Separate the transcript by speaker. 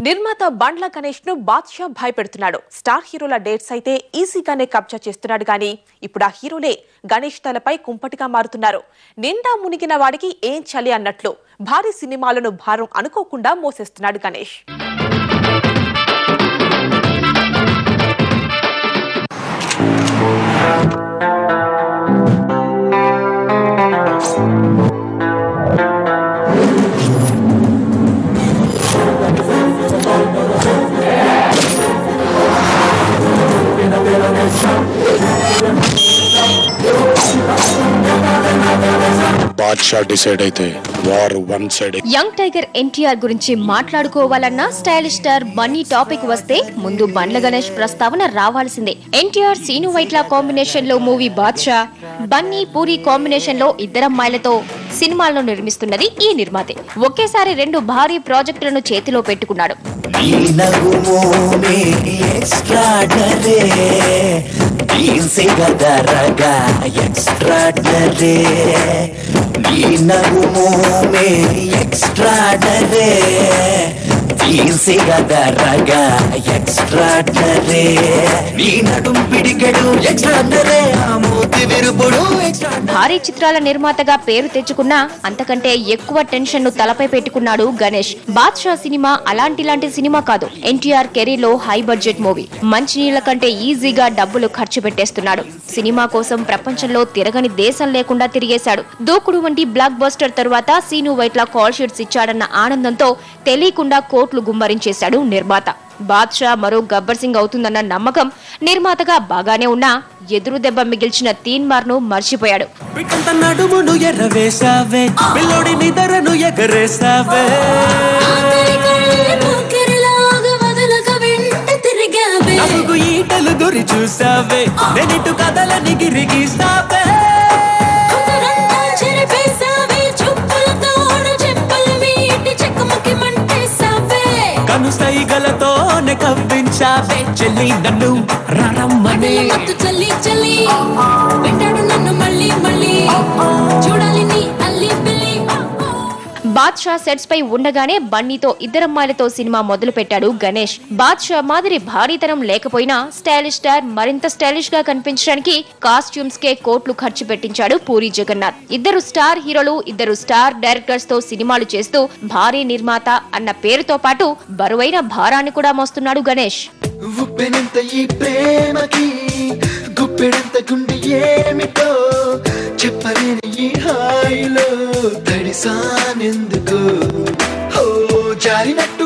Speaker 1: నిర్మాత బండ్ల గణేష్ ను బాద్షా భయపెడుతున్నాడు. స్టార్ హీరోల డేట్స్ అయితే ఈజీగానే కబ్జా చేస్తున్నాడు గానీ ఇప్పుడు ఆ హీరోలే గణేష్ తలపై కుంపటిగా మారుతున్నారు. నిండా మునిగిన వాడికి ఏం చలి అన్నట్లు భారీ సినిమాలను భారం అనుకోకుండా మోసేస్తున్నాడు గణేష్.
Speaker 2: యంగ్ టైగర్ ఎన్టీఆర్ గురించి మాట్లాడుకోవాలన్నా స్టైలిష్ స్టార్ బన్నీ టాపిక్ వస్తే ముందు బండ్ల గణేష్ ప్రస్తావన రావాల్సిందే. ఎన్టీఆర్ సీను వైట్ల కాంబినేషన్ లో మూవీ బాద్షా, బన్నీ పూరి కాంబినేషన్ లో ఇద్దరమ్మాయిలతో సినిమాలను నిర్మిస్తున్నది ఈ నిర్మాతే. ఒకేసారి రెండు భారీ ప్రాజెక్టులను చేతిలో పెట్టుకున్నాడు. భారీ చిత్రాల నిర్మాతగా పేరు తెచ్చుకున్నా అంతకంటే ఎక్కువ టెన్షన్ ను తలపై పెట్టుకున్నాడు గణేష్. బాద్షా సినిమా అలాంటి సినిమా కాదు. ఎన్టీఆర్ కెరీర్ లో హై బడ్జెట్ మూవీ. మంచినీళ్ల కంటే ఈజీగా డబ్బులు ఖర్చు పెట్టేస్తున్నాడు. సినిమా కోసం ప్రపంచంలో తిరగని దేశం లేకుండా తిరిగేశాడు. దూకుడు వంటి బ్లాక్ బస్టర్ తరువాత సీను వైట్ల కాల్ షీట్స్ ఇచ్చాడన్న ఆనందంతో తెలియకుండా కోట్లు గుమ్మరించేశాడు నిర్మాత. బాద్షా మరో గబ్బర్ సింగ్ అవుతుందన్న నమ్మకం నిర్మాతగా బాగానే ఉన్నా ఎదురు దెబ్బ మిగిల్చిన తీన్మార్ ను మర్చిపోయాడు.
Speaker 3: కనుసైగలతోనే కవ్వించావే చెల్లి నన్ను రరమ్మని చల్లి చల్లి పెట్టాడు నన్ను మళ్ళీ మళ్ళీ చూడాలి నీ అల్లి పిల్లి.
Speaker 2: బాద్షా సెట్స్ పై ఉండగానే బన్నీతో ఇద్దరమ్మాయిలతో సినిమా మొదలు పెట్టాడు గణేష్. బాద్షా మాదిరి భారీతనం లేకపోయినా స్టైలిష్ స్టార్ మరింత స్టైలిష్ గా కనిపించడానికి కాస్ట్యూమ్స్ కే కోట్లు ఖర్చు పెట్టించాడు పూరి జగన్నాథ్. ఇద్దరు స్టార్ హీరోలు, ఇద్దరు స్టార్ డైరెక్టర్స్ తో సినిమాలు చేస్తూ భారీ నిర్మాత అన్న పేరుతో పాటు బరువైన భారాన్ని కూడా మోస్తున్నాడు గణేష్.
Speaker 3: చెప్పలేని ఈ హాయిలో తడిసానెందుకు జారినట్టు